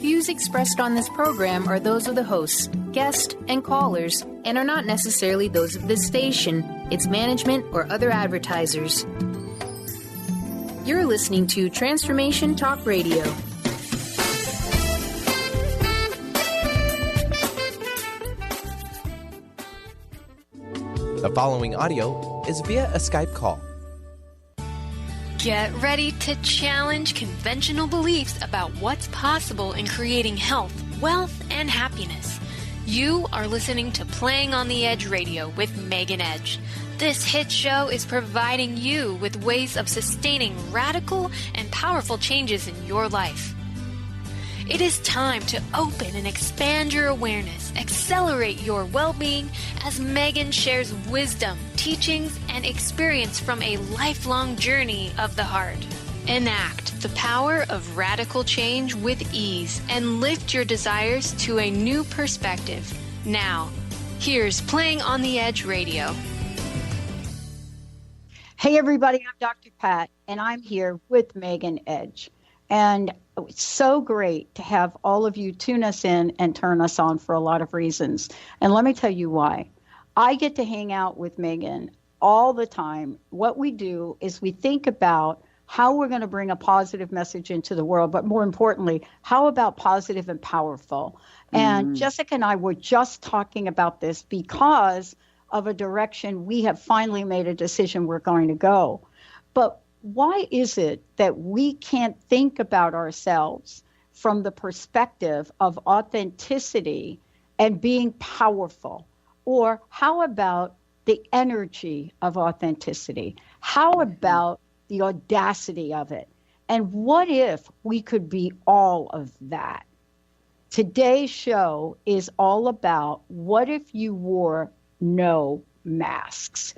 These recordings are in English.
views expressed on this program are those of the hosts, guests, and callers, and are not necessarily those of this station, its management, or other advertisers. You're listening to Transformation Talk Radio. The following audio is via a Skype call. Get ready to challenge conventional beliefs about what's possible in creating health, wealth, and happiness. You are listening to Playing on the Edge Radio with Megan Edge. This hit show is providing you with ways of sustaining radical and powerful changes in your life. It is time to open and expand your awareness, accelerate your well-being as Megan shares wisdom, teachings, and experience from a lifelong journey of the heart. Enact the power of radical change with ease and lift your desires to a new perspective. Now, here's Playing on the Edge Radio. Hey everybody, I'm Dr. Pat, and I'm here with Megan Edge. And it's so great to have all of you tune us in and turn us on for a lot of reasons. And let me tell you why. I get to hang out with Megan all the time. What we do is we think about how we're going to bring a positive message into the world, but more importantly, how about positive and powerful? And Jessica and I were just talking about this because of a direction we have finally made a decision we're going to go. But why is it that we can't think about ourselves from the perspective of authenticity and being powerful? Or how about the energy of authenticity? How about the audacity of it? And what if we could be all of that? Today's show is all about what if you wore no masks?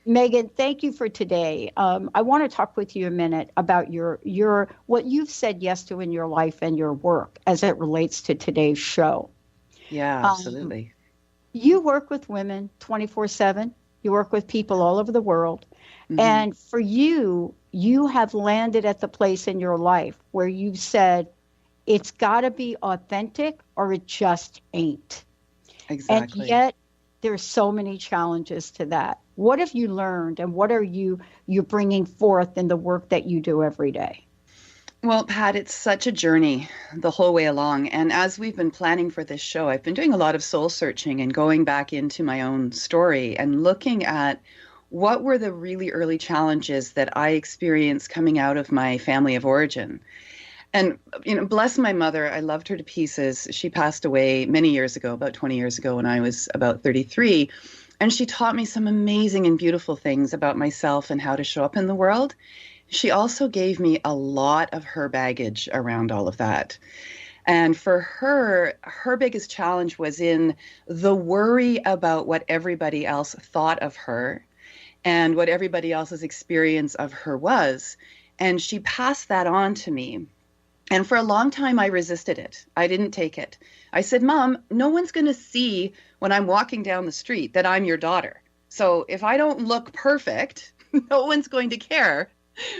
Megan, thank you for today. I want to talk with you a minute about your what you've said yes to in your life and your work as it relates to today's show. Yeah, absolutely. You work with women 24/7. You work with people all over the world. And for you, you have landed at the place in your life where you've said, it's got to be authentic or it just ain't. Exactly. And yet, there's so many challenges to that. What have you learned, and what are you're bringing forth in the work that you do every day? Well, Pat, it's such a journey the whole way along. And as we've been planning for this show, I've been doing a lot of soul searching and going back into my own story and looking at what were the really early challenges that I experienced coming out of my family of origin. And, bless my mother, I loved her to pieces. She passed away many years ago, about 20 years ago when I was about 33. And she taught me some amazing and beautiful things about myself and how to show up in the world. She also gave me a lot of her baggage around all of that. And for her, her biggest challenge was in the worry about what everybody else thought of her and what everybody else's experience of her was. And she passed that on to me. And for a long time, I resisted it. I didn't take it. I said, Mom, no one's going to see when I'm walking down the street that I'm your daughter. So if I don't look perfect, no one's going to care,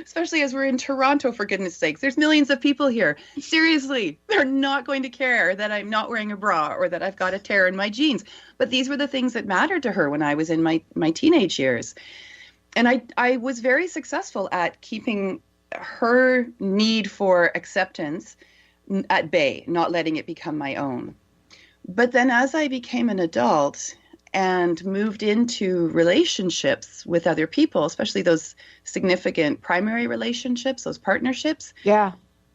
especially as we're in Toronto, for goodness sakes. There's millions of people here. Seriously, they're not going to care that I'm not wearing a bra or that I've got a tear in my jeans. But these were the things that mattered to her when I was in my teenage years. And I was very successful at keeping her need for acceptance at bay, not letting it become my own. But then as I became an adult and moved into relationships with other people, especially those significant primary relationships, those partnerships,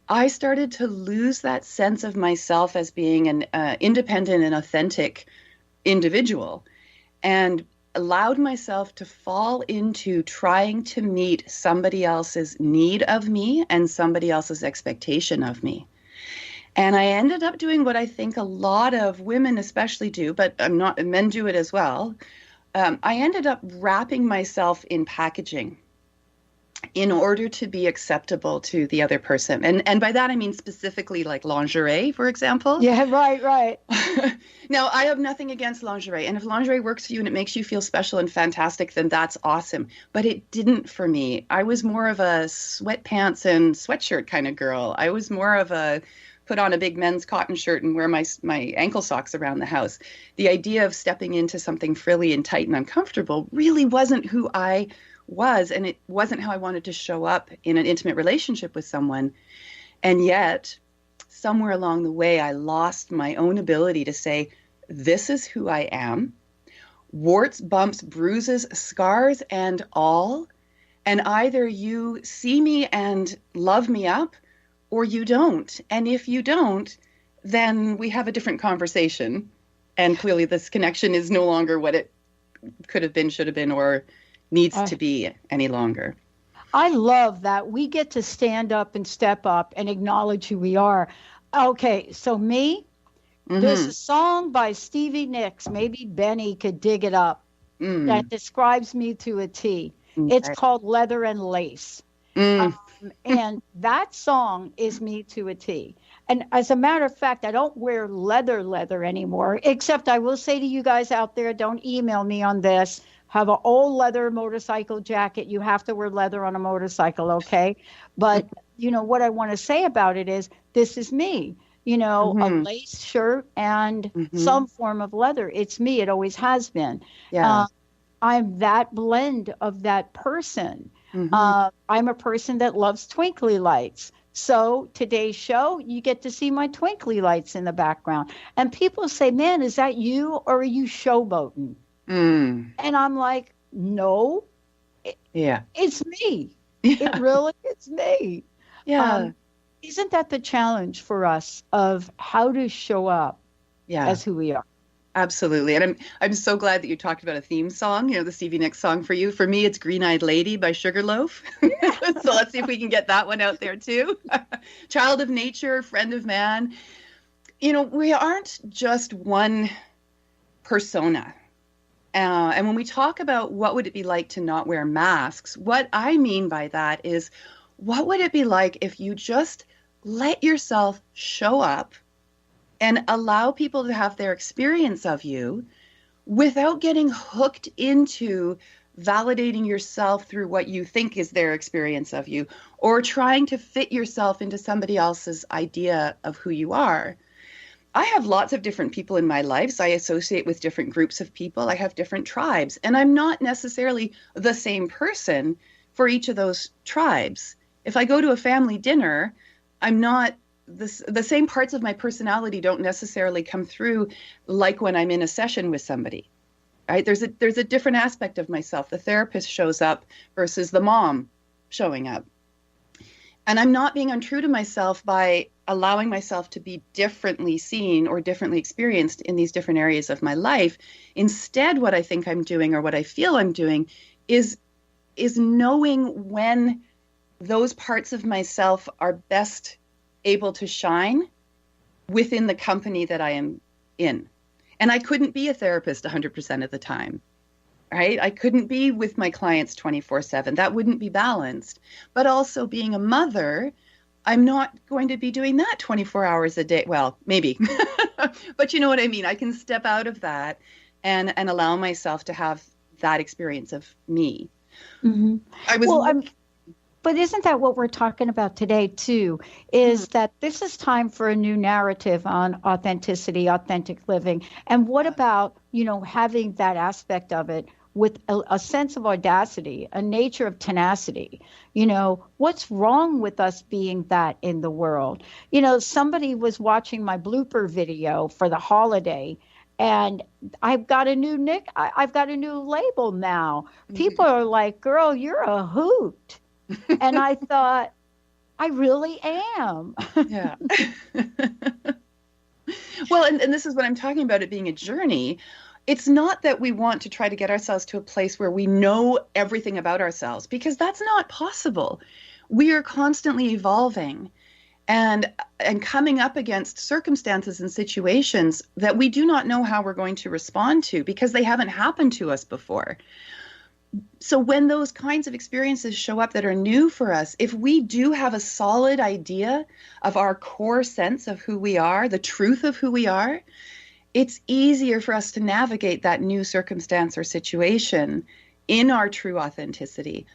I started to lose that sense of myself as being an independent and authentic individual, and allowed myself to fall into trying to meet somebody else's need of me and somebody else's expectation of me. And I ended up doing what I think a lot of women especially do, but men do it as well. I ended up wrapping myself in packaging in order to be acceptable to the other person. And by that, I mean specifically like lingerie, for example. Yeah, right. Now, I have nothing against lingerie. And if lingerie works for you and it makes you feel special and fantastic, then that's awesome. But it didn't for me. I was more of a sweatpants and sweatshirt kind of girl. I was more of a put on a big men's cotton shirt and wear my ankle socks around the house. The idea of stepping into something frilly and tight and uncomfortable really wasn't who I was, and it wasn't how I wanted to show up in an intimate relationship with someone. And yet, somewhere along the way, I lost my own ability to say, this is who I am, warts, bumps, bruises, scars, and all. And either you see me and love me up, or you don't. And if you don't, then we have a different conversation. And clearly this connection is no longer what it could have been, should have been, or needs to be any longer. I love that we get to stand up and step up and acknowledge who we are. Okay, so me, there's a song by Stevie Nicks, maybe Benny could dig it up, that describes me to a T. It's called Leather and Lace. And that song is me to a T. And as a matter of fact, I don't wear leather anymore, except I will say to you guys out there, don't email me on this. Have an old leather motorcycle jacket. You have to wear leather on a motorcycle, okay? But, what I want to say about it is, this is me. A lace shirt and some form of leather. It's me. It always has been. Yeah. I'm that blend of that person. I'm a person that loves twinkly lights. So today's show, you get to see my twinkly lights in the background. And people say, man, is that you or are you showboating? And I'm like, no, it's me. Yeah. It really is me. Yeah. Isn't that the challenge for us of how to show up as who we are? Absolutely. And I'm so glad that you talked about a theme song, the Stevie Nicks song for you. For me, it's Green Eyed Lady by Sugarloaf. So let's see if we can get that one out there too. Child of nature, friend of man. We aren't just one persona. And when we talk about what would it be like to not wear masks, what I mean by that is, what would it be like if you just let yourself show up and allow people to have their experience of you without getting hooked into validating yourself through what you think is their experience of you, or trying to fit yourself into somebody else's idea of who you are. I have lots of different people in my life. So I associate with different groups of people. I have different tribes, and I'm not necessarily the same person for each of those tribes. If I go to a family dinner, I'm not the same parts of my personality don't necessarily come through like when I'm in a session with somebody, right? There's a different aspect of myself. The therapist shows up versus the mom showing up. And I'm not being untrue to myself by allowing myself to be differently seen or differently experienced in these different areas of my life. Instead, what I think I'm doing or what I feel I'm doing is knowing when those parts of myself are best able to shine within the company that I am in. And I couldn't be a therapist 100% of the time, right? I couldn't be with my clients 24/7. That wouldn't be balanced. But also being a mother, I'm not going to be doing that 24 hours a day. Well, maybe, but you know what I mean? I can step out of that and allow myself to have that experience of me. But isn't that what we're talking about today, too, is that this is time for a new narrative on authenticity, authentic living. And what about, having that aspect of it with a sense of audacity, a nature of tenacity? What's wrong with us being that in the world? Somebody was watching my blooper video for the holiday, and I've got a new label now. People are like, girl, you're a hoot. And I thought, I really am. Yeah. Well, and this is what I'm talking about, it being a journey. It's not that we want to try to get ourselves to a place where we know everything about ourselves, because that's not possible. We are constantly evolving and coming up against circumstances and situations that we do not know how we're going to respond to because they haven't happened to us before. So when those kinds of experiences show up that are new for us, if we do have a solid idea of our core sense of who we are, the truth of who we are, it's easier for us to navigate that new circumstance or situation in our true authenticity,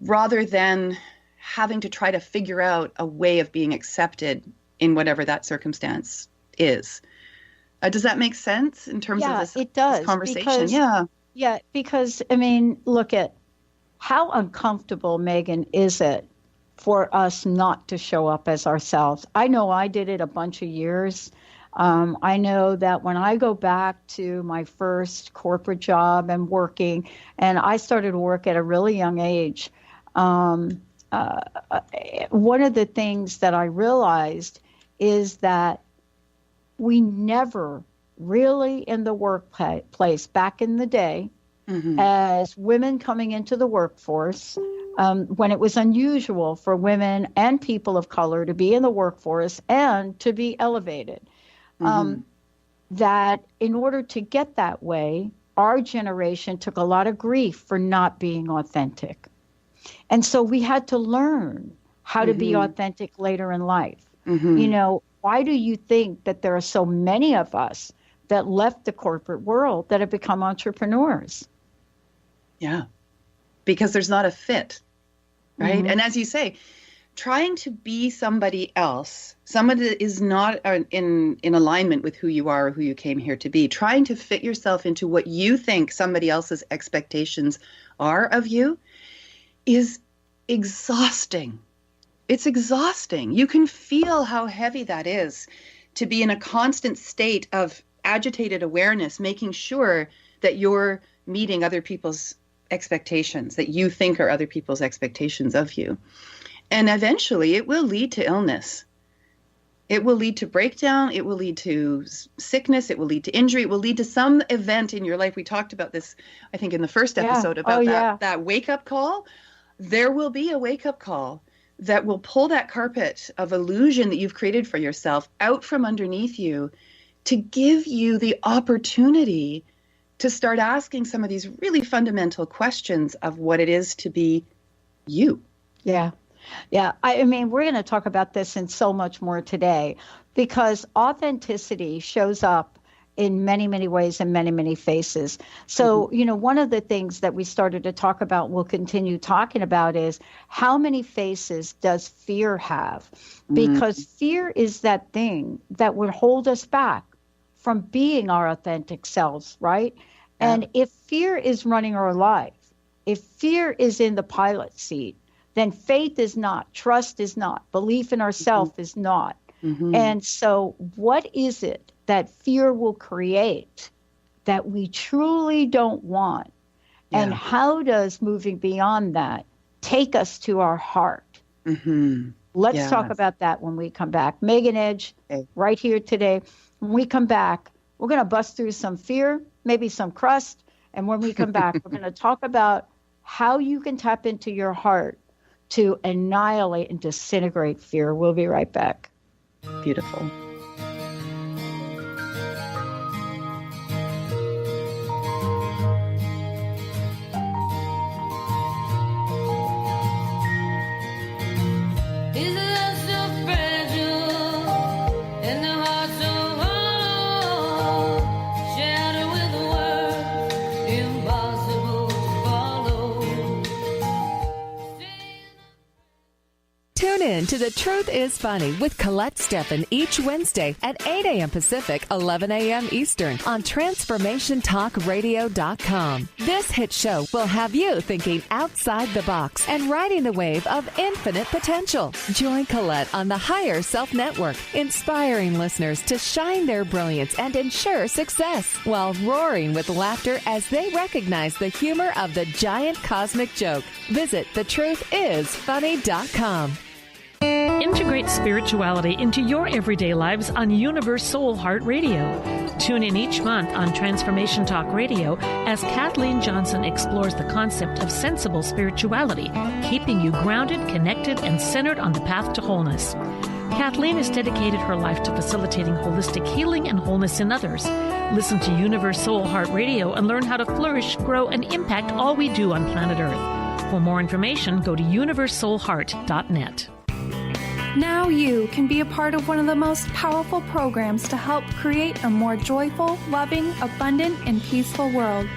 rather than having to try to figure out a way of being accepted in whatever that circumstance is. Does that make sense in terms of this, it does, this conversation? because, because, I mean, look at how uncomfortable, Megan, is it for us not to show up as ourselves? I know I did it a bunch of years. I know that when I go back to my first corporate job and working, and I started work at a really young age, one of the things that I realized is that we never really in the workplace back in the day, as women coming into the workforce, when it was unusual for women and people of color to be in the workforce and to be elevated, that in order to get that way, our generation took a lot of grief for not being authentic. And so we had to learn how to be authentic later in life. You know, why do you think that there are so many of us that left the corporate world that have become entrepreneurs? Yeah, because there's not a fit, right? And as you say, trying to be somebody else, someone that is not in alignment with who you are or who you came here to be, trying to fit yourself into what you think somebody else's expectations are of you is exhausting. It's exhausting. You can feel how heavy that is to be in a constant state of agitated awareness, making sure that you're meeting other people's expectations, that you think are other people's expectations of you. And eventually it will lead to illness. It will lead to breakdown. It will lead to sickness. It will lead to injury. It will lead to some event in your life. We talked about this, I think, in the first episode about that wake-up call. There will be a wake-up call that will pull that carpet of illusion that you've created for yourself out from underneath you to give you the opportunity to start asking some of these really fundamental questions of what it is to be you. Yeah. I mean, we're going to talk about this and so much more today, because authenticity shows up in many, many ways and many, many faces. So, you know, one of the things that we started to talk about, we'll continue talking about, is how many faces does fear have? Because fear is that thing that would hold us back from being our authentic selves, right? And if fear is running our life, if fear is in the pilot seat, then faith is not, trust is not, belief in ourselves is not. And so what is it that fear will create that we truly don't want? And how does moving beyond that take us to our heart? Let's talk about that when we come back. Megan Edge, right here today. When we come back, we're going to bust through some fear, maybe some crust. And when we come back, we're going to talk about how you can tap into your heart to annihilate and disintegrate fear. We'll be right back. Beautiful. Tune in to The Truth is Funny with Colette Steffen each Wednesday at 8 a.m. Pacific, 11 a.m. Eastern on TransformationTalkRadio.com. This hit show will have you thinking outside the box and riding the wave of infinite potential. Join Colette on the Higher Self Network, inspiring listeners to shine their brilliance and ensure success while roaring with laughter as they recognize the humor of the giant cosmic joke. Visit thetruthисfunny.com. Integrate spirituality into your everyday lives on Universe Soul Heart Radio. Tune in each month on Transformation Talk Radio as Kathleen Johnson explores the concept of sensible spirituality, keeping you grounded, connected, and centered on the path to wholeness. Kathleen has dedicated her life to facilitating holistic healing and wholeness in others. Listen to Universe Soul Heart Radio and learn how to flourish, grow, and impact all we do on planet Earth. For more information, go to universesoulheart.net. Now you can be a part of one of the most powerful programs to help create a more joyful, loving, abundant, and peaceful world.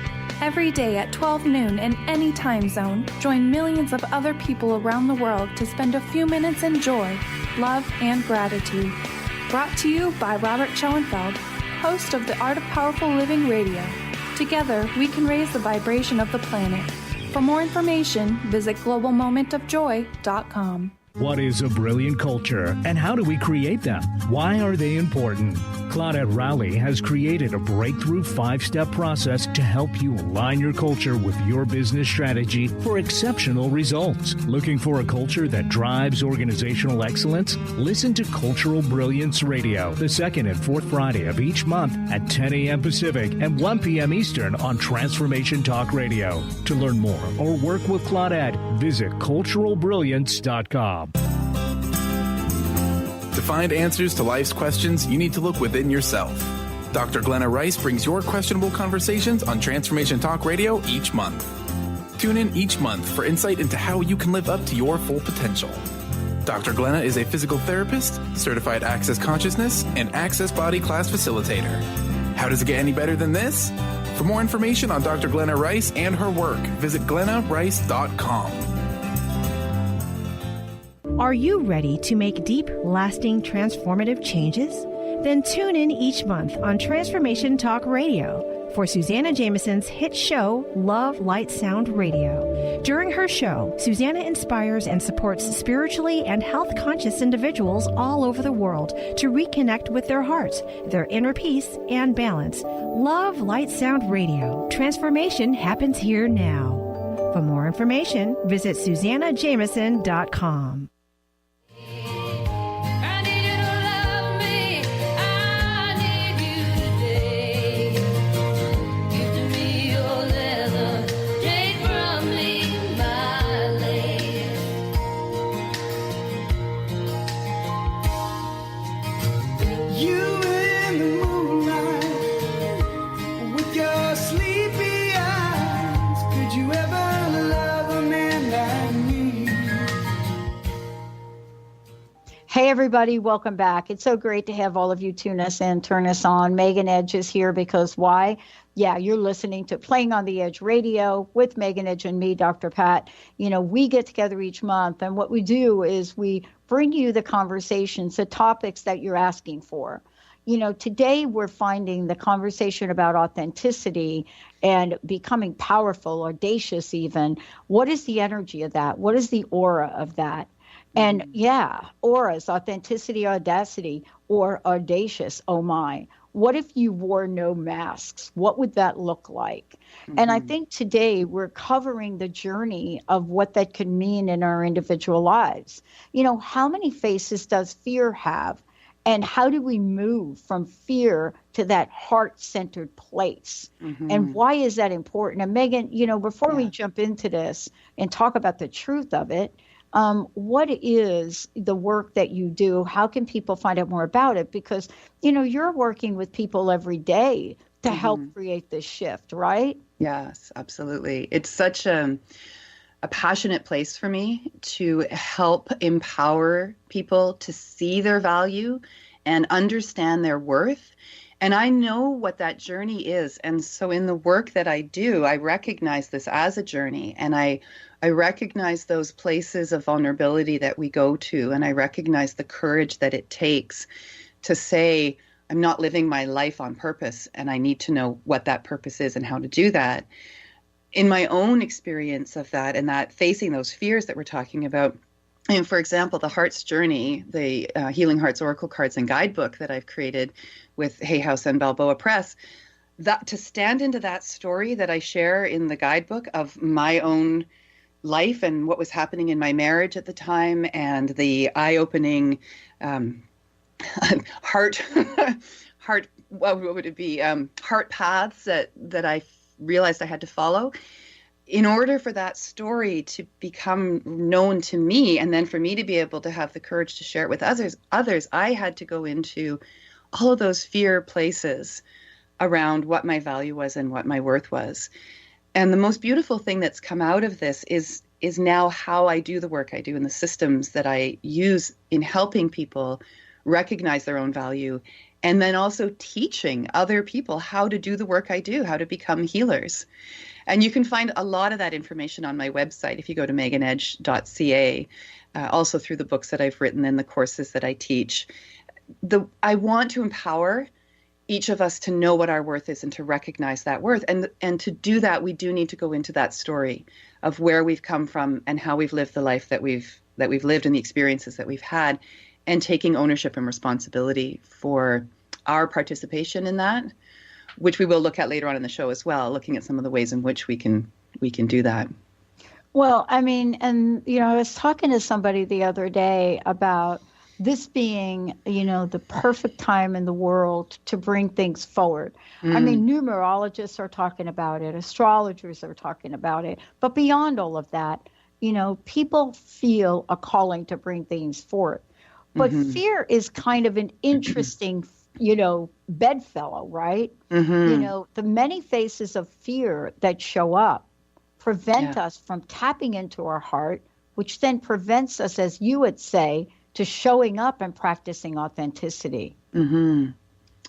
Every day at 12 noon in any time zone, join millions of other people around the world to spend a few minutes in joy, love, and gratitude. Brought to you by Robert Schoenfeld, host of the Art of Powerful Living Radio. Together, we can raise the vibration of the planet. For more information, visit globalmomentofjoy.com. What is a brilliant culture, and how do we create them? Why are they important? Claudette Rowley has created a breakthrough 5-step process to help you align your culture with your business strategy for exceptional results. Looking for a culture that drives organizational excellence? Listen to Cultural Brilliance Radio, the second and fourth Friday of each month at 10 a.m. Pacific and 1 p.m. Eastern on Transformation Talk Radio. To learn more or work with Claudette, visit culturalbrilliance.com. To find answers to life's questions, you need to look within yourself. Dr. Glenna Rice brings your questionable conversations on Transformation Talk Radio each month. Tune in each month for insight into how you can live up to your full potential. Dr. Glenna is a physical therapist, certified Access Consciousness, and Access Body Class facilitator. How does it get any better than this? For more information on Dr. Glenna Rice and her work, visit glennarice.com. Are you ready to make deep, lasting, transformative changes? Then tune in each month on Transformation Talk Radio for Susanna Jameson's hit show, Love, Light, Sound Radio. During her show, Susanna inspires and supports spiritually and health-conscious individuals all over the world to reconnect with their hearts, their inner peace, and balance. Love, Light, Sound Radio. Transformation happens here now. For more information, visit SusannaJameson.com. Hey, everybody, welcome back. It's so great to have all of you tune us in, turn us on. Megan Edge is here because why? Yeah, you're listening to Playing on the Edge Radio with Megan Edge and me, Dr. Pat. You know, we get together each month, and what we do is we bring you the conversations, the topics that you're asking for. You know, today we're finding the conversation about authenticity and becoming powerful, audacious even. What is the energy of that? What is the aura of that? And yeah, auras, authenticity, audacity, or audacious, oh my. What if you wore no masks? What would that look like? Mm-hmm. And I think today we're covering the journey of what that could mean in our individual lives. You know, how many faces does fear have? And how do we move from fear to that heart-centered place? Mm-hmm. And why is that important? And Megan, you know, before we jump into this and talk about the truth of it, what is the work that you do? How can people find out more about it? Because, you know, you're working with people every day to help create this shift, right? Yes, absolutely. It's such a passionate place for me to help empower people to see their value and understand their worth. And I know what that journey is. And so in the work that I do, I recognize this as a journey. And I recognize those places of vulnerability that we go to. And I recognize the courage that it takes to say, I'm not living my life on purpose. And I need to know what that purpose is and how to do that. In my own experience of that and that facing those fears that we're talking about, and for example, the Heart's Journey, the Healing Hearts Oracle Cards and Guidebook that I've created with Hay House and Balboa Press, that to stand into that story that I share in the guidebook of my own life and what was happening in my marriage at the time and the eye-opening heart what would it be? Heart paths that I realized I had to follow. In order for that story to become known to me and then for me to be able to have the courage to share it with others, I had to go into all of those fear places around what my value was and what my worth was. And the most beautiful thing that's come out of this is now how I do the work I do and the systems that I use in helping people recognize their own value, and then also teaching other people how to do the work I do, how to become healers. And you can find a lot of that information on my website if you go to meganedge.ca, also through the books that I've written and the courses that I teach. I want to empower each of us to know what our worth is and to recognize that worth. And to do that, we do need to go into that story of where we've come from and how we've lived the life that we've lived and the experiences that we've had, and taking ownership and responsibility for our participation in that, which we will look at later on in the show as well, looking at some of the ways in which we can do that. Well, I mean, and, I was talking to somebody the other day about this being, the perfect time in the world to bring things forward. I mean, numerologists are talking about it, astrologers are talking about it, but beyond all of that, people feel a calling to bring things forward. But fear is kind of an interesting, bedfellow, right? The many faces of fear that show up prevent us from tapping into our heart, which then prevents us, as you would say, to showing up and practicing authenticity.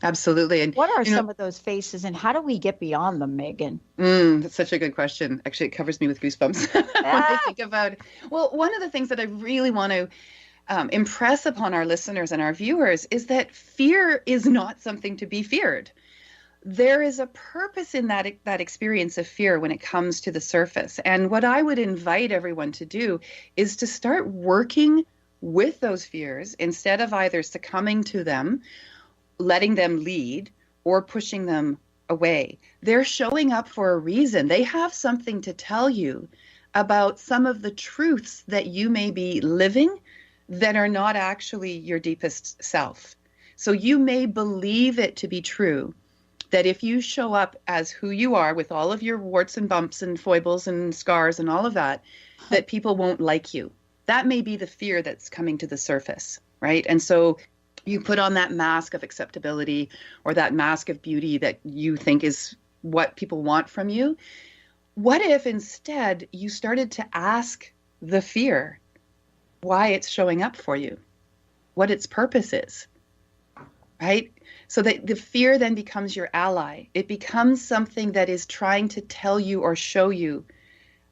Absolutely. And what are some of those faces, and how do we get beyond them, Megan? That's such a good question. Actually, it covers me with goosebumps when I think about it. Well, one of the things that I really want to impress upon our listeners and our viewers is that fear is not something to be feared. There is a purpose in that experience of fear when it comes to the surface. And what I would invite everyone to do is to start working with those fears instead of either succumbing to them, letting them lead, or pushing them away. They're showing up for a reason. They have something to tell you about some of the truths that you may be living that are not actually your deepest self. So you may believe it to be true that if you show up as who you are with all of your warts and bumps and foibles and scars and all of that, that people won't like you. That may be the fear that's coming to the surface, right? And so you put on that mask of acceptability or that mask of beauty that you think is what people want from you. What if instead you started to ask the fear why it's showing up for you, what its purpose is, right? So that the fear then becomes your ally. It becomes something that is trying to tell you or show you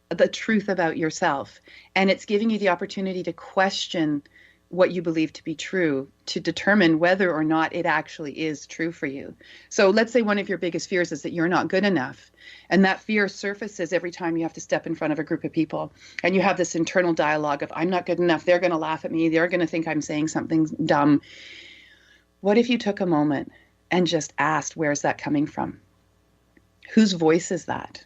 the truth about yourself. And it's giving you the opportunity to question what you believe to be true, to determine whether or not it actually is true for you. So let's say one of your biggest fears is that you're not good enough. And that fear surfaces every time you have to step in front of a group of people. And you have this internal dialogue of, I'm not good enough. They're going to laugh at me. They're going to think I'm saying something dumb. What if you took a moment and just asked, where's that coming from? Whose voice is that?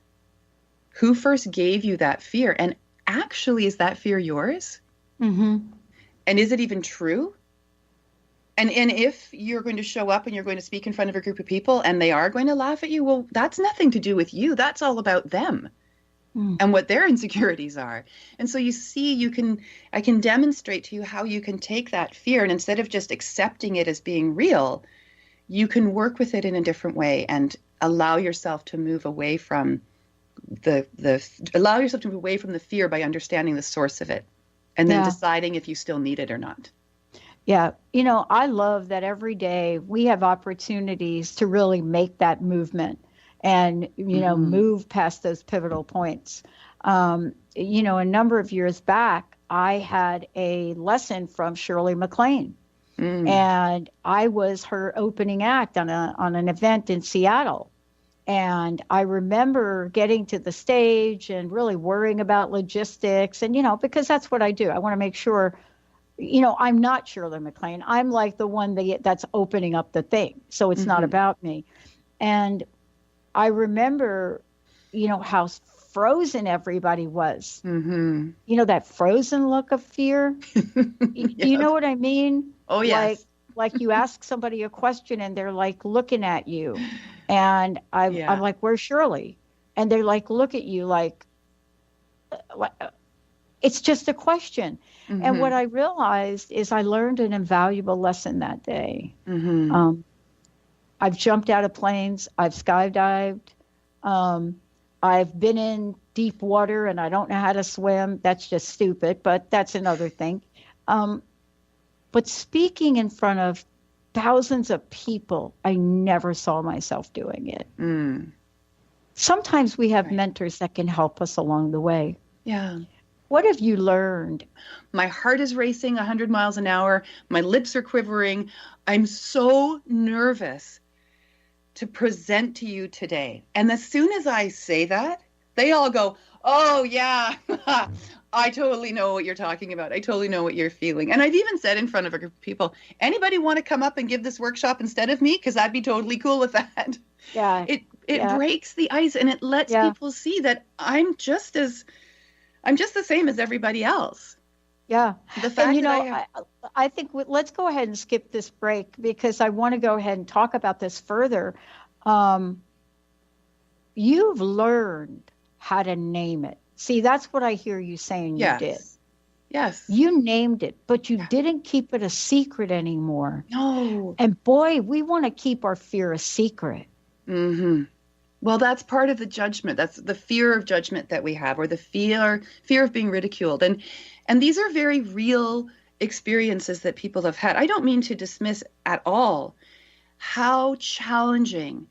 Who first gave you that fear? And actually, is that fear yours? And is it even true? And if you're going to show up and you're going to speak in front of a group of people and they are going to laugh at you, well, that's nothing to do with you. That's all about them and what their insecurities are. And so you see, I can demonstrate to you how you can take that fear, and instead of just accepting it as being real, you can work with it in a different way and allow yourself to move away from the fear by understanding the source of it. And then deciding if you still need it or not. Yeah. I love that every day we have opportunities to really make that movement and, move past those pivotal points. A number of years back, I had a lesson from Shirley MacLaine. And I was her opening act on an event in Seattle. And I remember getting to the stage and really worrying about logistics and, because that's what I do. I want to make sure, I'm not Shirley MacLaine. I'm like the one that's opening up the thing. So it's not about me. And I remember, how frozen everybody was. That frozen look of fear. You know what I mean? Oh, yes. Like you ask somebody a question and they're like looking at you. And I'm like, where's Shirley? And they're like, look at you like it's just a question. And what I realized is I learned an invaluable lesson that day. I've jumped out of planes. I've skydived. I've been in deep water and I don't know how to swim. That's just stupid, but that's another thing. But speaking in front of thousands of people, I never saw myself doing it. Sometimes we have mentors that can help us along the way. Yeah. What have you learned? My heart is racing 100 miles an hour. My lips are quivering. I'm so nervous to present to you today. And as soon as I say that, they all go, oh, yeah, I totally know what you're talking about. I totally know what you're feeling. And I've even said in front of a group of people, anybody want to come up and give this workshop instead of me? Because I'd be totally cool with that. Yeah. It breaks the ice, and it lets people see that I'm just the same as everybody else. Yeah. The fact and, that I think let's go ahead and skip this break because I want to go ahead and talk about this further. You've learned how to name it. See, that's what I hear you saying you did. Yes. You named it, but you didn't keep it a secret anymore. No. And boy, we want to keep our fear a secret. Mm-hmm. Well, that's part of the judgment. That's the fear of judgment that we have, or the fear of being ridiculed. And these are very real experiences that people have had. I don't mean to dismiss at all how challenging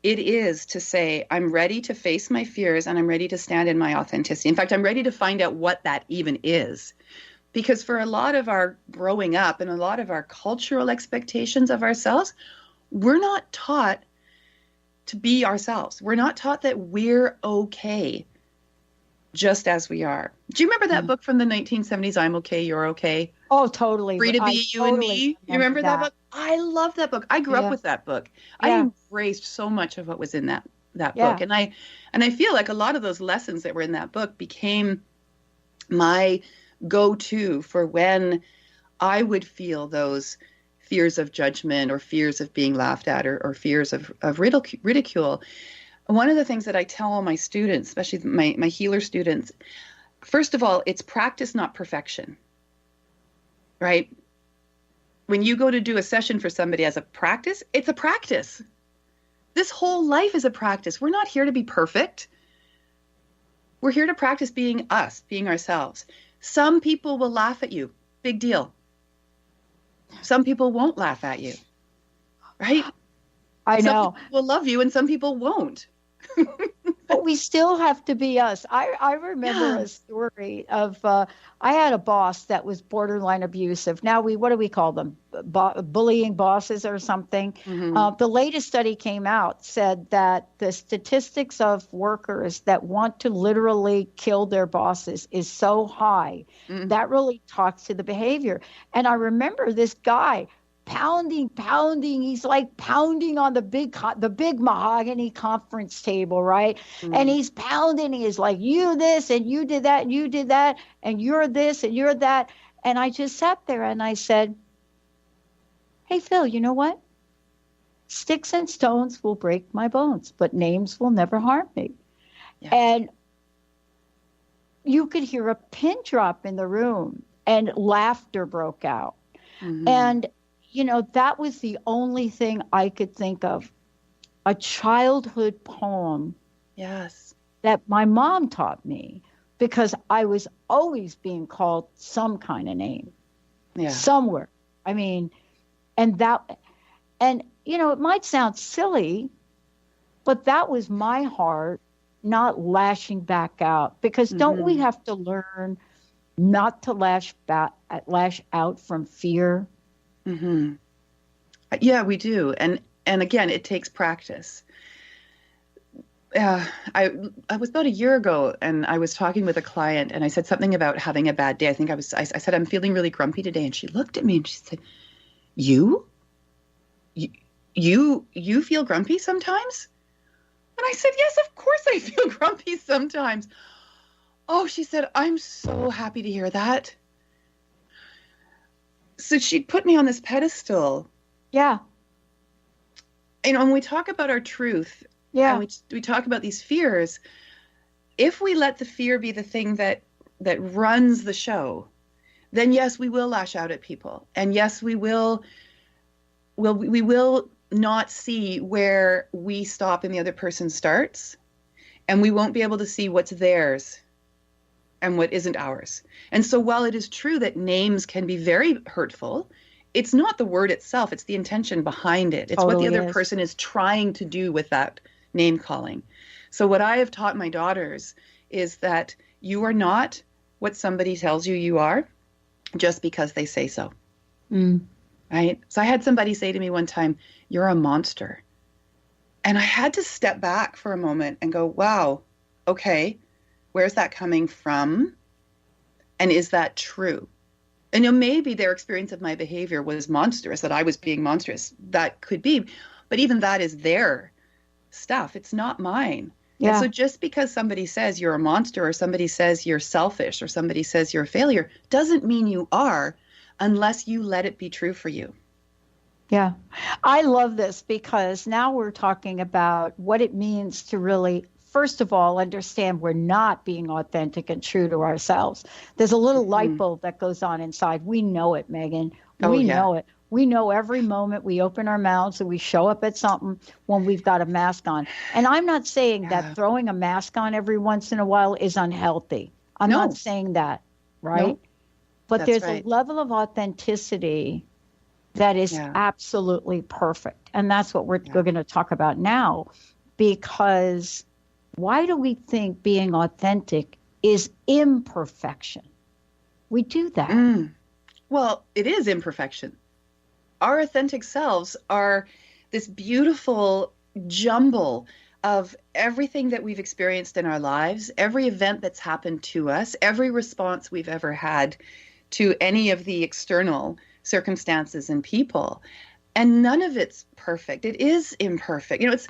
it is to say, I'm ready to face my fears and I'm ready to stand in my authenticity. In fact, I'm ready to find out what that even is. Because for a lot of our growing up and a lot of our cultural expectations of ourselves, we're not taught to be ourselves. We're not taught that we're okay just as we are. Do you remember that book from the 1970s, I'm Okay, You're Okay? Oh, totally. Free to Be You and Me. You remember that book? I love that book. I grew up with that book. I embraced so much of what was in that book. And I feel like a lot of those lessons that were in that book became my go-to for when I would feel those fears of judgment or fears of being laughed at or fears of ridicule. One of the things that I tell all my students, especially my healer students, first of all, it's practice, not perfection, right? When you go to do a session for somebody as a practice, it's a practice. This whole life is a practice. We're not here to be perfect. We're here to practice being us, being ourselves. Some people will laugh at you. Big deal. Some people won't laugh at you, right? I know. Some people will love you and some people won't. But we still have to be us. I remember a story of, I had a boss that was borderline abusive. Now what do we call them? Bullying bosses or something. Mm-hmm. The latest study came out, said that the statistics of workers that want to literally kill their bosses is so high. Mm-hmm. That really talks to the behavior. And I remember this guy pounding. He's like pounding on the big mahogany conference table, right? Mm. And he's pounding. He's like, you this and you did that and you did that and you're this and you're that. And I just sat there and I said, hey, Phil, you know what? Sticks and stones will break my bones, but names will never harm me. Yeah. And you could hear a pin drop in the room and laughter broke out. Mm-hmm. And that was the only thing I could think of. A childhood poem. Yes. That my mom taught me because I was always being called some kind of name. Yeah. Somewhere. I mean, it might sound silly, but that was my heart not lashing back out. Because don't we have to learn not to lash out from fear? Mm-hmm. Yeah, we do. And again, it takes practice. I was about a year ago and I was talking with a client and I said something about having a bad day. I said, I'm feeling really grumpy today. And she looked at me and she said, you feel grumpy sometimes? And I said, yes, of course I feel grumpy sometimes. Oh, she said, I'm so happy to hear that. So she put me on this pedestal. Yeah. When we talk about our truth, and we talk about these fears, if we let the fear be the thing that runs the show, then yes, we will lash out at people. And yes, we will not see where we stop and the other person starts. And we won't be able to see what's theirs and what isn't ours. And so while it is true that names can be very hurtful, it's not the word itself, it's the intention behind it. It's what the other person is trying to do with that name calling. So what I have taught my daughters is that you are not what somebody tells you you are just because they say so. Mm. Right? So I had somebody say to me one time, "You're a monster." And I had to step back for a moment and go, wow, okay, where's that coming from? And is that true? And maybe their experience of my behavior was monstrous, that I was being monstrous. That could be. But even that is their stuff. It's not mine. Yeah. And so just because somebody says you're a monster, or somebody says you're selfish, or somebody says you're a failure, doesn't mean you are, unless you let it be true for you. Yeah. I love this because now we're talking about what it means to really, first of all, understand we're not being authentic and true to ourselves. There's a little light bulb that goes on inside. We know it, Megan. We know it. We know every moment we open our mouths and we show up at something when we've got a mask on. And I'm not saying that throwing a mask on every once in a while is unhealthy. I'm not saying that, right? No, but there's a level of authenticity that is absolutely perfect. And that's what we're going to talk about now. Because why do we think being authentic is imperfection? We do that. Well, it is imperfection. Our authentic selves are this beautiful jumble of everything that we've experienced in our lives, every event that's happened to us, every response we've ever had to any of the external circumstances and people. And none of it's perfect. It is imperfect. It's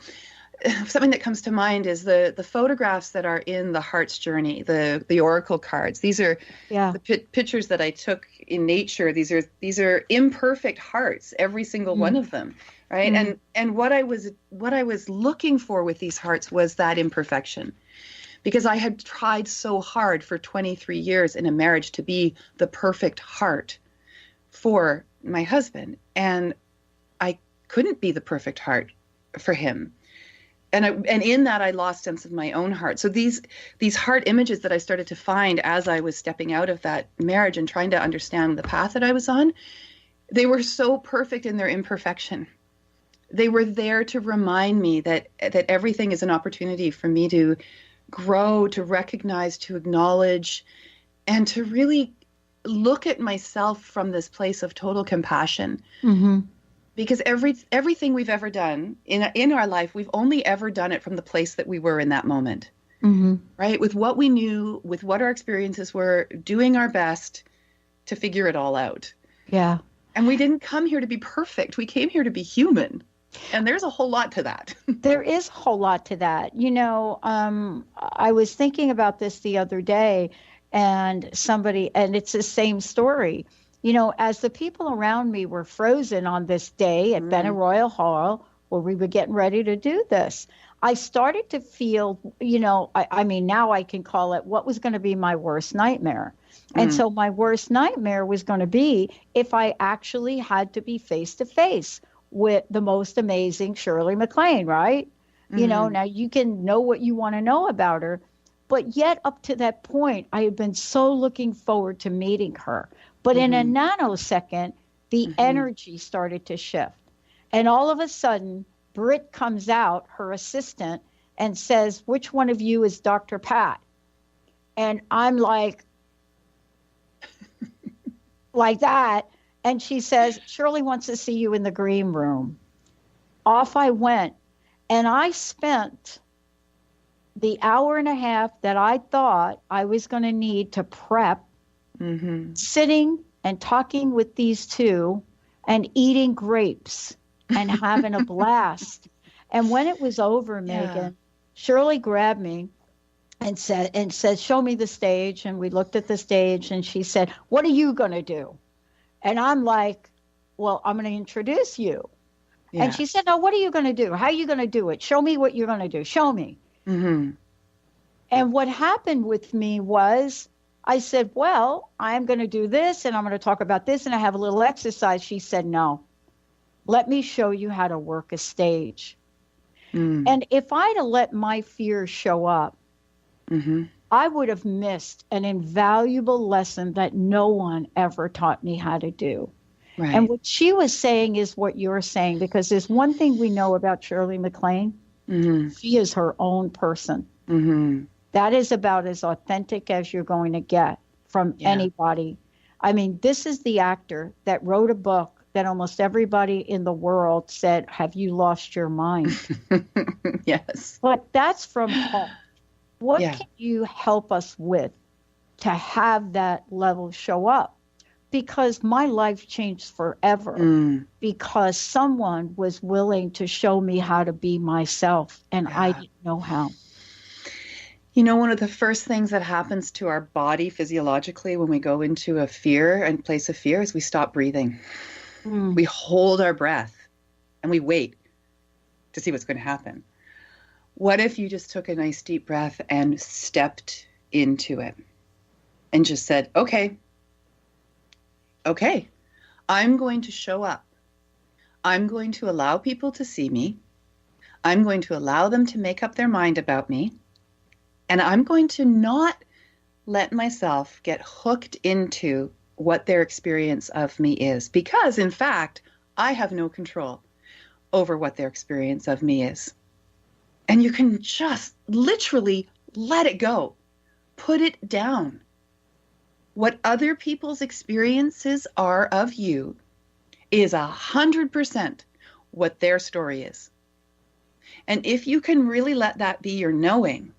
something that comes to mind is the photographs that are in the Heart's Journey, the oracle cards. These are the pictures that I took in nature. These are imperfect hearts, every single one of them, right? And what I was looking for with these hearts was that imperfection, because I had tried so hard for 23 years in a marriage to be the perfect heart for my husband, and I couldn't be the perfect heart for him. And in that, I lost sense of my own heart. So these heart images that I started to find as I was stepping out of that marriage and trying to understand the path that I was on, they were so perfect in their imperfection. They were there to remind me that everything is an opportunity for me to grow, to recognize, to acknowledge, and to really look at myself from this place of total compassion. Mm-hmm. Because everything we've ever done in our life, we've only ever done it from the place that we were in that moment, right? With what we knew, with what our experiences were, doing our best to figure it all out. Yeah. And we didn't come here to be perfect. We came here to be human. And there's a whole lot to that. There is a whole lot to that. I was thinking about this the other day, and it's the same story. As the people around me were frozen on this day at Benaroya Hall, where we were getting ready to do this, I started to feel, now I can call it what was going to be my worst nightmare. And so my worst nightmare was going to be if I actually had to be face to face with the most amazing Shirley MacLaine, right? Now you can know what you want to know about her, but yet up to that point, I had been so looking forward to meeting her. But in a nanosecond, the energy started to shift. And all of a sudden, Britt comes out, her assistant, and says, "Which one of you is Dr. Pat?" And I'm like that. And she says, "Shirley wants to see you in the green room." Off I went. And I spent the hour and a half that I thought I was going to need to prep, sitting and talking with these two and eating grapes and having a blast. And when it was over, Megan, Shirley grabbed me and said, "Show me the stage." And we looked at the stage and she said, "What are you going to do?" And I'm like, "Well, I'm going to introduce you." Yeah. And she said, "No, what are you going to do? How are you going to do it? Show me what you're going to do. Show me." And what happened with me was I said, "Well, I'm going to do this and I'm going to talk about this and I have a little exercise." She said, "No, let me show you how to work a stage." And if I'd have let my fear show up, I would have missed an invaluable lesson that no one ever taught me how to do. Right. And what she was saying is what you're saying, because there's one thing we know about Shirley MacLaine. She is her own person. That is about as authentic as you're going to get. from anybody. I mean, this is the actor that wrote a book that almost everybody in the world said, have you lost your mind? Yes. But that's from Paul. What can you help us with to have that level show up? Because my life changed forever because someone was willing to show me how to be myself, and I didn't know how. You know, one of the first things that happens to our body physiologically when we go into a fear and place of fear is we stop breathing. We hold our breath and we wait to see what's going to happen. What if you just took a nice deep breath and stepped into it and just said, okay, I'm going to show up. I'm going to allow people to see me. I'm going to allow them to make up their mind about me. And I'm going to not let myself get hooked into what their experience of me is. Because, in fact, I have no control over what their experience of me is. And you can just literally let it go. Put it down. What other people's experiences are of you is 100% what their story is. And if you can really let that be your knowing,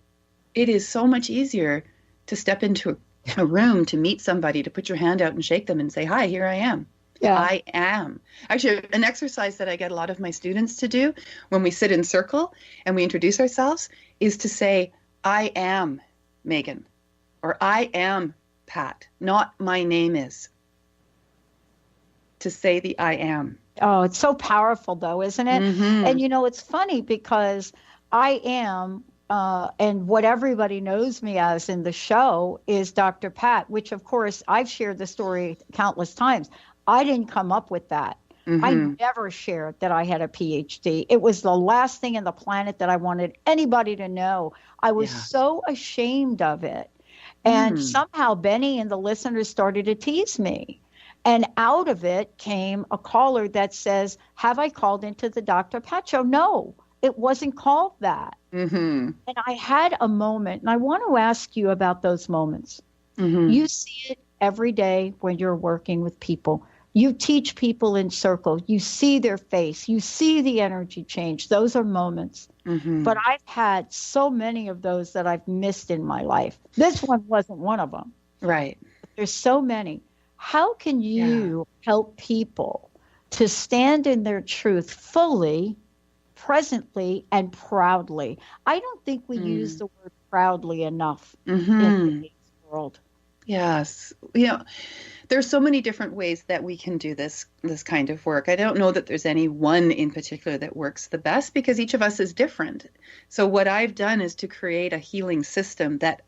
it is so much easier to step into a room, to meet somebody, to put your hand out and shake them and say, hi, here I am. Yeah. I am. Actually, an exercise that I get a lot of my students to do when we sit in circle and we introduce ourselves is to say, I am Megan, or I am Pat, not my name is. To say the I am. Oh, it's so powerful though, isn't it? Mm-hmm. And you know, it's funny because I am, and what everybody knows me as in the show is Dr. Pat, which of course I've shared the story countless times. I didn't come up with that. I never shared that I had a PhD. It was the last thing in the planet that I wanted anybody to know. I was so ashamed of it. And somehow Benny and the listeners started to tease me. And out of it came a caller that says, have I called into the Dr. Pat show? No, it wasn't called that. And I had a moment, and I want to ask you about those moments. You see it every day when you're working with people. You teach people in circle. You see their face. You see the energy change. Those are moments. But I've had so many of those that I've missed in my life. This one wasn't one of them. Right. There's so many. How can you help people to stand in their truth fully, presently, and proudly? I don't think we use the word proudly enough in today's world. Yes. You know, there's so many different ways that we can do this kind of work. I don't know that there's any one in particular that works the best because each of us is different. So what I've done is to create a healing system that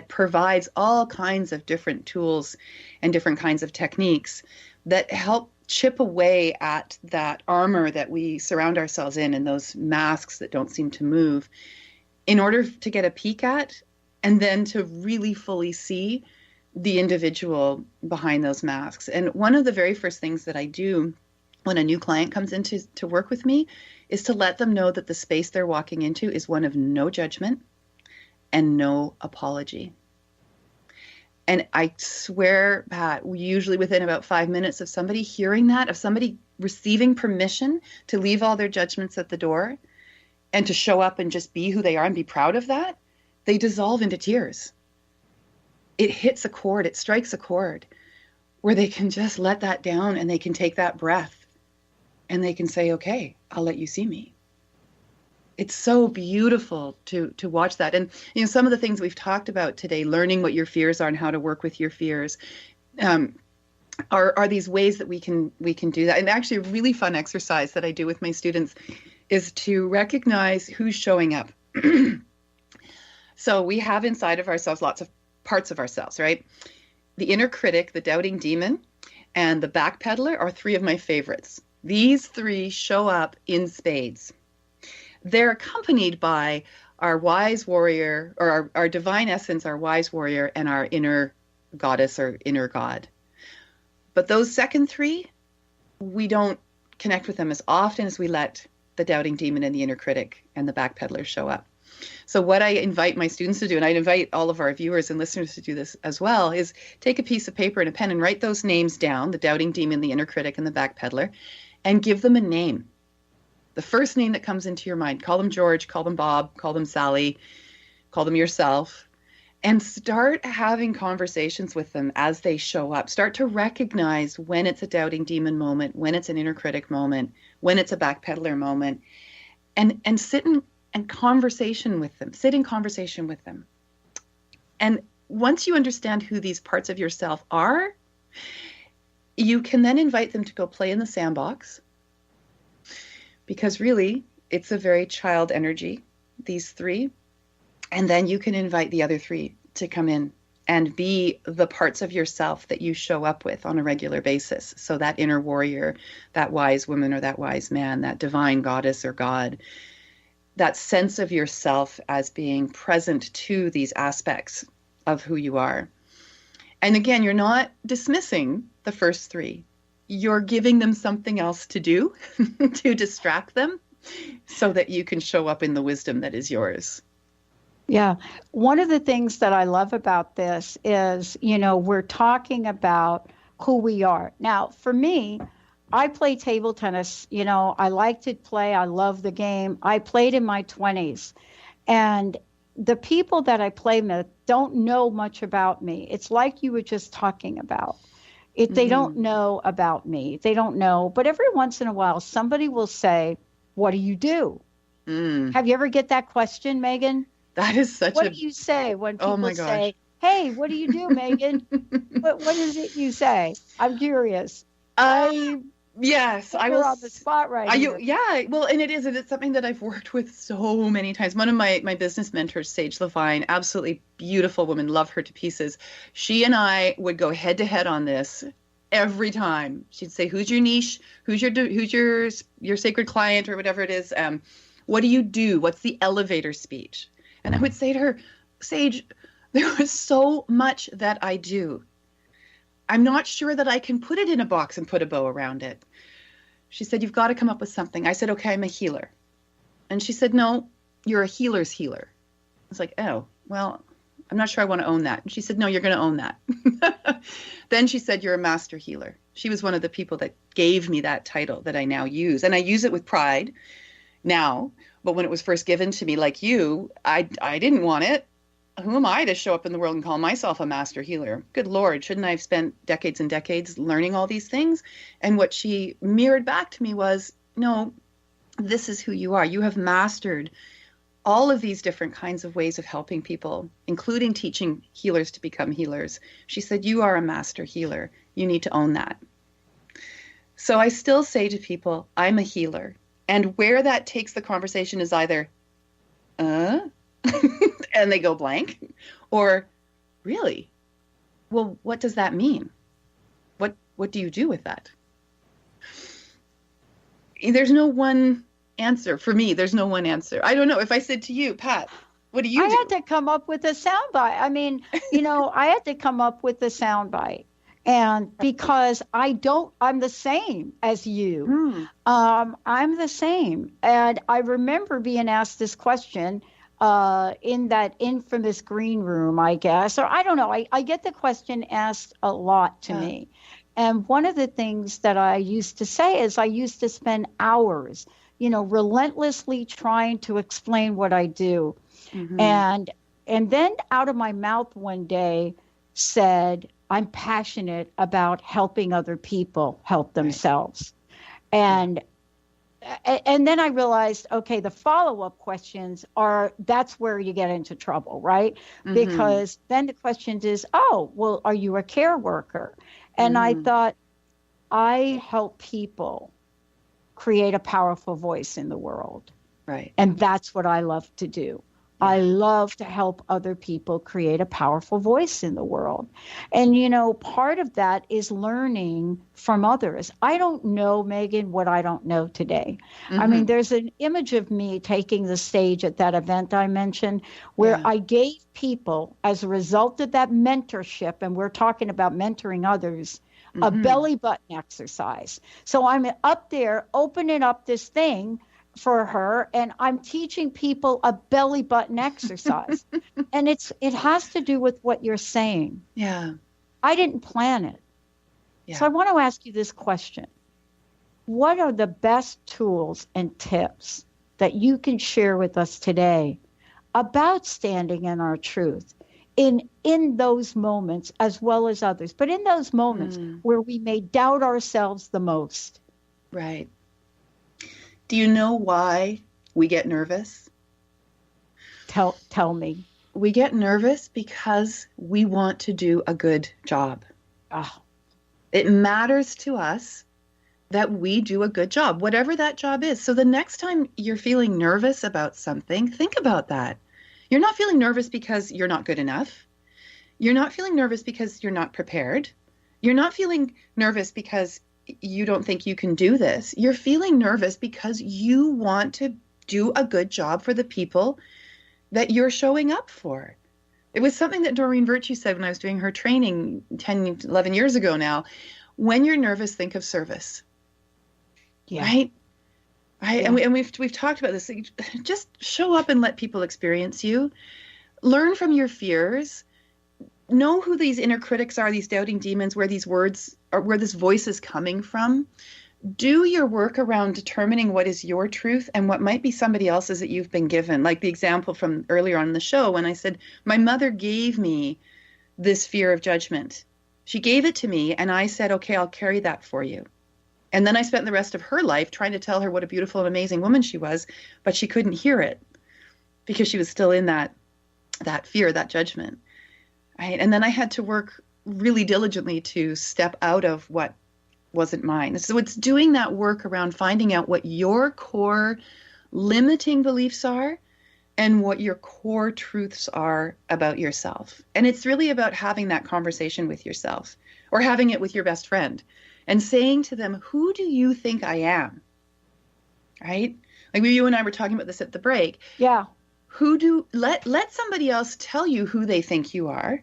provides all kinds of different tools and different kinds of techniques that help chip away at that armor that we surround ourselves in and those masks that don't seem to move in order to get a peek at and then to really fully see the individual behind those masks. And one of the very first things that I do when a new client comes in to work with me is to let them know that the space they're walking into is one of no judgment and no apology. And I swear, Pat, usually within about 5 minutes of somebody hearing that, of somebody receiving permission to leave all their judgments at the door and to show up and just be who they are and be proud of that, they dissolve into tears. It hits a chord, it strikes a chord where they can just let that down and they can take that breath and they can say, okay, I'll let you see me. It's so beautiful to watch that. And, you know, some of the things we've talked about today, learning what your fears are and how to work with your fears, are these ways that we can do that. And actually a really fun exercise that I do with my students is to recognize who's showing up. So we have inside of ourselves lots of parts of ourselves, right? The inner critic, the doubting demon, and the backpedaler are three of my favorites. These three show up in spades. They're accompanied by our wise warrior, or our divine essence, our wise warrior, and our inner goddess or inner god. But those second three, we don't connect with them as often as we let the doubting demon and the inner critic and the backpedaler show up. So what I invite my students to do, and I invite all of our viewers and listeners to do this as well, is take a piece of paper and a pen and write those names down, the doubting demon, the inner critic, and the backpedaler, and give them a name. The first name that comes into your mind. Call them George, call them Bob, call them Sally, call them yourself, and start having conversations with them as they show up. Start to recognize when it's a doubting demon moment, when it's an inner critic moment, when it's a backpedaler moment, and sit in conversation with them. Sit in conversation with them. And once you understand who these parts of yourself are, you can then invite them to go play in the sandbox, because really it's a very child energy, these three. And then you can invite the other three to come in and be the parts of yourself that you show up with on a regular basis. So that inner warrior, that wise woman or that wise man, that divine goddess or god, that sense of yourself as being present to these aspects of who you are. And again, you're not dismissing the first three. You're giving them something else to do to distract them so that you can show up in the wisdom that is yours. Yeah. One of the things that I love about this is, we're talking about who we are. Now, for me, I play table tennis. I like to play. I love the game. I played in my 20s. And the people that I play with don't know much about me. It's like you were just talking about. They don't know about me. They don't know. But every once in a while, somebody will say, "What do you do?" Have you ever get that question, Megan? That is such What do you say when people say, "Hey, what do you do, Megan?" what is it you say? I'm curious. Yes, I will. You're On the spot right here. Yeah, well, and it's something that I've worked with so many times. One of my business mentors, Sage Levine, absolutely beautiful woman, love her to pieces. She and I would go head to head on this every time. She'd say, "Who's your niche? Who's your sacred client or whatever it is? What do you do? What's the elevator speech?" And I would say to her, "Sage, there is so much that I do. I'm not sure that I can put it in a box and put a bow around it." She said, "You've got to come up with something." I said, "Okay, I'm a healer." And she said, "No, you're a healer's healer." I was like, "Oh, well, I'm not sure I want to own that." And she said, "No, you're going to own that." Then she said, "You're a master healer." She was one of the people that gave me that title that I now use. And I use it with pride now. But when it was first given to me, like you, I didn't want it. Who am I to show up in the world and call myself a master healer? Good Lord, shouldn't I have spent decades and decades learning all these things? And what she mirrored back to me was, "No, this is who you are. You have mastered all of these different kinds of ways of helping people, including teaching healers to become healers." She said, "You are a master healer. You need to own that." So I still say to people, I'm a healer. And where that takes the conversation is either, and they go blank, or, "Really? Well, what does that mean? What do you do with that?" There's no one answer. For me, there's no one answer. I don't know. If I said to you, "Pat, what do you do?" I had to come up with a soundbite. I mean, I had to come up with a soundbite. And because I'm the same as you. I'm the same. And I remember being asked this question in that infamous green room, I guess. Or I don't know. I get the question asked a lot to me. And one of the things that I used to say is I used to spend hours, relentlessly trying to explain what I do. And then out of my mouth one day said, "I'm passionate about helping other people help themselves." And then I realized, okay, the follow-up questions that's where you get into trouble, right? Because then the question is, "Oh, well, are you a care worker?" And I thought, I help people create a powerful voice in the world. Right. And that's what I love to do. I love to help other people create a powerful voice in the world. And, part of that is learning from others. I don't know, Megan, what I don't know today. I mean, there's an image of me taking the stage at that event I mentioned where I gave people, as a result of that mentorship, and we're talking about mentoring others, a belly button exercise. So I'm up there opening up this thing for her, and I'm teaching people a belly button exercise. And it has to do with what you're saying. Yeah. I didn't plan it. Yeah. So I want to ask you this question. What are the best tools and tips that you can share with us today about standing in our truth in those moments as well as others, but in those moments where we may doubt ourselves the most? Right. Do you know why we get nervous? Tell me. We get nervous because we want to do a good job. Oh. It matters to us that we do a good job, whatever that job is. So the next time you're feeling nervous about something, think about that. You're not feeling nervous because you're not good enough. You're not feeling nervous because you're not prepared. You're not feeling nervous because you don't think you can do this. You're feeling nervous because you want to do a good job for the people that you're showing up for. It was something that Doreen Virtue said when I was doing her training 10, 11 years ago now. When you're nervous, think of service. Yeah. Right? Right. Yeah. And we've talked about this. Just show up and let people experience you. Learn from your fears. Know who these inner critics are, these doubting demons, where these words are, where this voice is coming from. Do your work around determining what is your truth and what might be somebody else's that you've been given. Like the example from earlier on in the show when I said, my mother gave me this fear of judgment. She gave it to me and I said, okay, I'll carry that for you. And then I spent the rest of her life trying to tell her what a beautiful and amazing woman she was, but she couldn't hear it because she was still in that fear, that judgment. Right? And then I had to work really diligently to step out of what wasn't mine. So it's doing that work around finding out what your core limiting beliefs are and what your core truths are about yourself. And it's really about having that conversation with yourself or having it with your best friend and saying to them, who do you think I am? Right? Like you and I were talking about this at the break. Yeah. Let somebody else tell you who they think you are,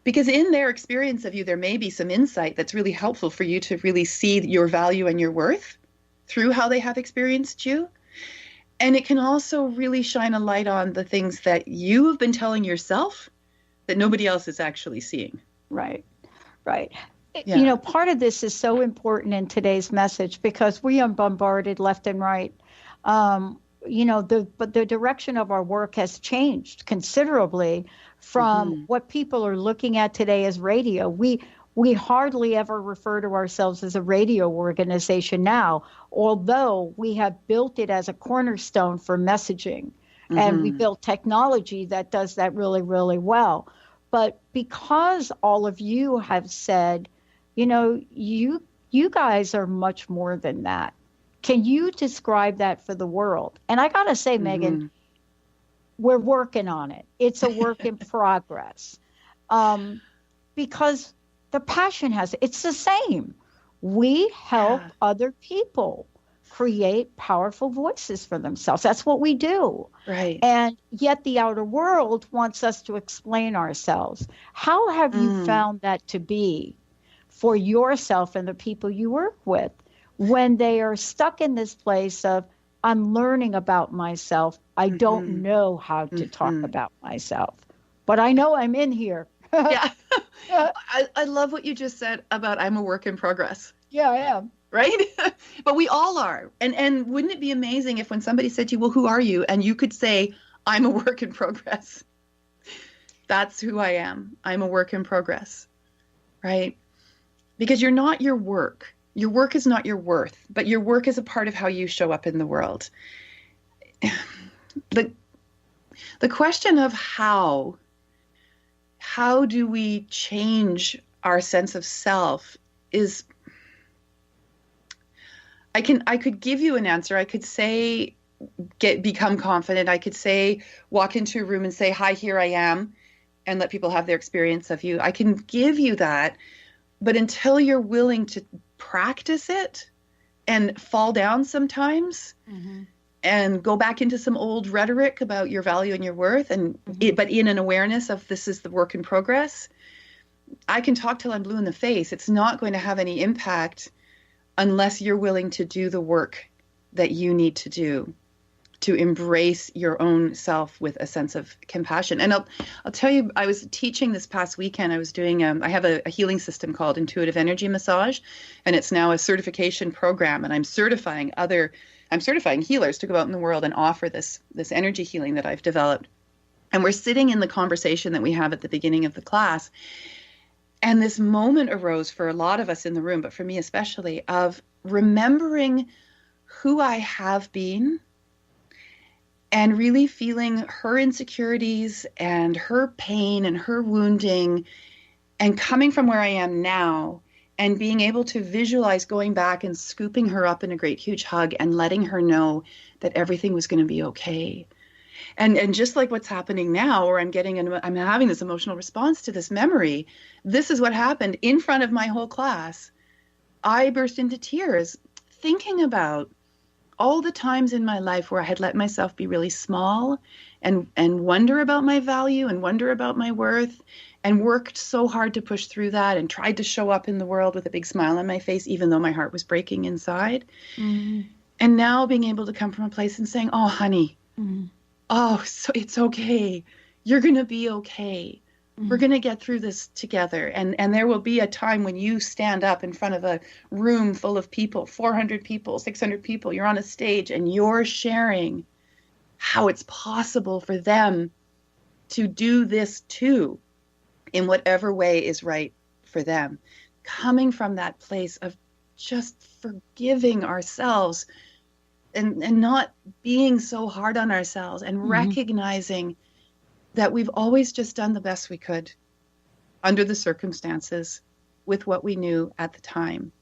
because in their experience of you, there may be some insight that's really helpful for you to really see your value and your worth through how they have experienced you. And it can also really shine a light on the things that you have been telling yourself that nobody else is actually seeing. Right. Right. Yeah. You know, part of this is so important in today's message because we are bombarded left and right. But the direction of our work has changed considerably from what people are looking at today as radio. We hardly ever refer to ourselves as a radio organization now, although we have built it as a cornerstone for messaging. And we built technology that does that really, really well. But because all of you have said, you guys are much more than that. Can you describe that for the world? And I got to say, Megan, we're working on it. It's a work in progress. Because the passion it's the same. We help other people create powerful voices for themselves. That's what we do. Right. And yet the outer world wants us to explain ourselves. How have you found that to be for yourself and the people you work with when they are stuck in this place of, I'm learning about myself. I don't know how to talk about myself, but I know I'm in here. Yeah. I love what you just said about I'm a work in progress. Yeah, I am. Right? But we all are. And wouldn't it be amazing if when somebody said to you, well, who are you? And you could say, I'm a work in progress. That's who I am. I'm a work in progress. Right? Because you're not your work. Your work is not your worth, but your work is a part of how you show up in the world. The question of how do we change our sense of self is, I could give you an answer. I could say, become confident. I could say, walk into a room and say, hi, here I am, and let people have their experience of you. I can give you that, but until you're willing to practice it and fall down sometimes and go back into some old rhetoric about your value and your worth, but in an awareness of this is the work in progress, I can talk till I'm blue in the face. It's not going to have any impact unless you're willing to do the work that you need to do to embrace your own self with a sense of compassion. And I'll tell you, I was teaching this past weekend. I was doing, I have a healing system called Intuitive Energy Massage, and it's now a certification program. And I'm certifying healers to go out in the world and offer this energy healing that I've developed. And we're sitting in the conversation that we have at the beginning of the class. And this moment arose for a lot of us in the room, but for me especially, of remembering who I have been and really feeling her insecurities and her pain and her wounding, and coming from where I am now and being able to visualize going back and scooping her up in a great huge hug and letting her know that everything was going to be okay. And just like what's happening now, where I'm having this emotional response to this memory, this is what happened in front of my whole class. I burst into tears thinking about all the times in my life where I had let myself be really small and wonder about my value and wonder about my worth, and worked so hard to push through that and tried to show up in the world with a big smile on my face, even though my heart was breaking inside. Mm-hmm. And now being able to come from a place and saying, oh, honey, oh, so it's okay. You're going to be okay. We're going to get through this together. And there will be a time when you stand up in front of a room full of people, 400 people, 600 people, you're on a stage and you're sharing how it's possible for them to do this too, in whatever way is right for them. Coming from that place of just forgiving ourselves and not being so hard on ourselves, and recognizing that we've always just done the best we could under the circumstances with what we knew at the time.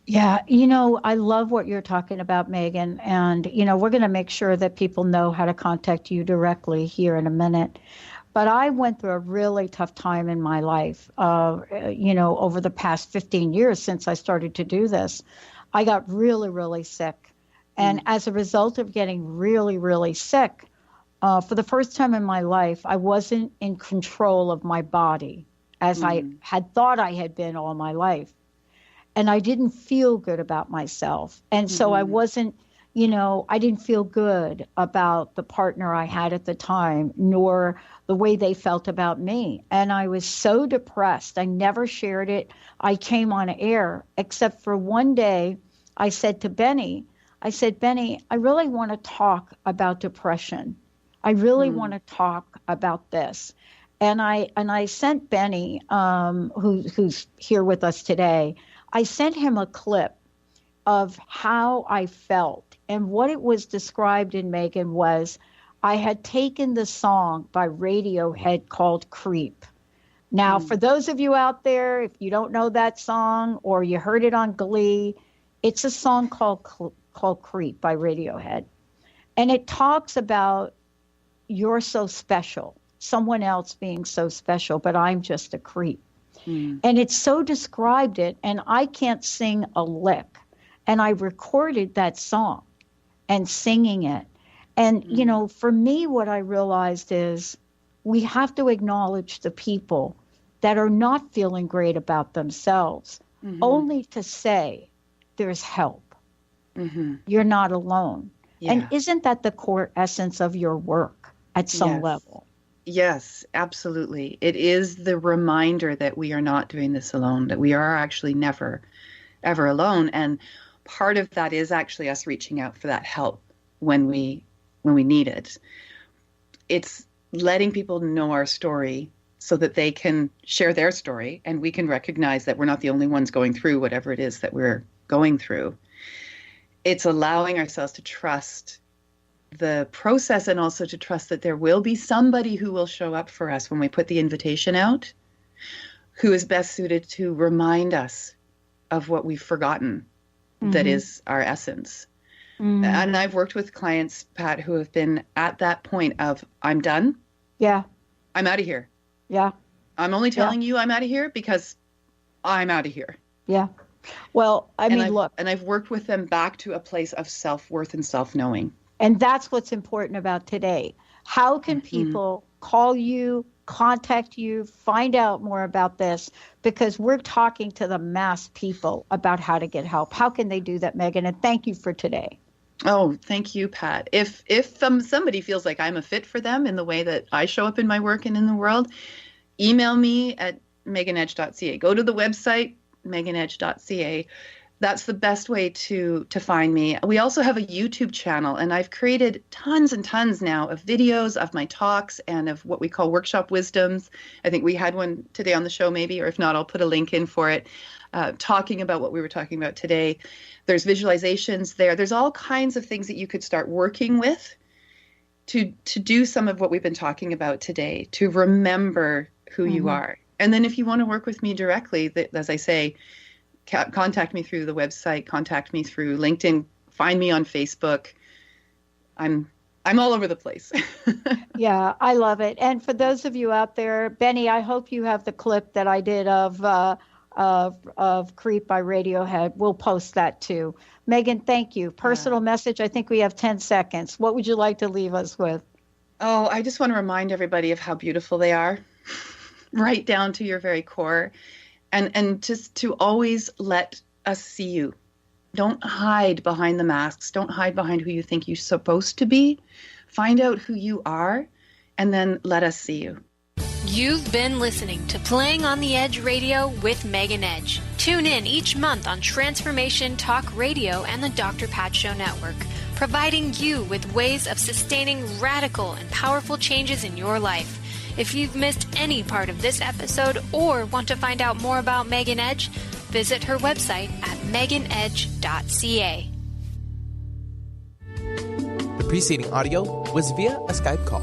Yeah, I love what you're talking about, Megan. And, we're going to make sure that people know how to contact you directly here in a minute. But I went through a really tough time in my life, over the past 15 years since I started to do this. I got really, really sick. And as a result of getting really, really sick, for the first time in my life, I wasn't in control of my body as I had thought I had been all my life. And I didn't feel good about myself. And so I wasn't, I didn't feel good about the partner I had at the time, nor the way they felt about me. And I was so depressed. I never shared it. I came on air, except for one day I said to Benny, Benny, I really want to talk about depression. I really want to talk about this. And I sent Benny, who's here with us today, I sent him a clip of how I felt. And what it was described in, Megan, was I had taken the song by Radiohead called Creep. Now, for those of you out there, if you don't know that song or you heard it on Glee, it's a song called Creep by Radiohead. And it talks about you're so special, someone else being so special, but I'm just a creep. And it so described it, and I can't sing a lick. And I recorded that song and singing it. And, for me, what I realized is we have to acknowledge the people that are not feeling great about themselves, only to say there's help. You're not alone. Yeah. And isn't that the core essence of your work at some level? Yes, absolutely. It is the reminder that we are not doing this alone, that we are actually never, ever alone. And part of that is actually us reaching out for that help when we need it. It's letting people know our story so that they can share their story and we can recognize that we're not the only ones going through whatever it is that we're going through. It's allowing ourselves to trust the process and also to trust that there will be somebody who will show up for us when we put the invitation out, who is best suited to remind us of what we've forgotten that is our essence. And I've worked with clients, Pat, who have been at that point of, I'm done. Yeah. I'm out of here. Yeah. I'm only telling you I'm out of here because I'm out of here. Yeah. Well, look. And I've worked with them back to a place of self-worth and self-knowing. And that's what's important about today. How can people call you, contact you, find out more about this, because we're talking to the mass people about how to get help. How can they do that, Megan? And thank you for today. Oh, thank you, Pat. If somebody feels like I'm a fit for them in the way that I show up in my work and in the world, email me at meganedge.ca. Go to the website, meganedge.ca. That's the best way to find me. We also have a YouTube channel, and I've created tons and tons now of videos of my talks and of what we call workshop wisdoms. I think we had one today on the show maybe, or if not, I'll put a link in for it, talking about what we were talking about today. There's visualizations there. There's all kinds of things that you could start working with to do some of what we've been talking about today, to remember who you are. And then if you want to work with me directly, as I say, contact me through the website, contact me through LinkedIn, find me on Facebook. I'm all over the place. Yeah, I love it. And for those of you out there, Benny, I hope you have the clip that I did of Creep by Radiohead. We'll post that too. Megan, thank you. Personal message. I think we have 10 seconds. What would you like to leave us with? Oh, I just want to remind everybody of how beautiful they are, right down to your very core. And just to always let us see you. Don't hide behind the masks. Don't hide behind who you think you're supposed to be. Find out who you are, and then let us see you. You've been listening to Playing on the Edge Radio with Megan Edge. Tune in each month on Transformation Talk Radio and the Dr. Pat Show Network, providing you with ways of sustaining radical and powerful changes in your life. If you've missed any part of this episode or want to find out more about Megan Edge, visit her website at meganedge.ca. The preceding audio was via a Skype call.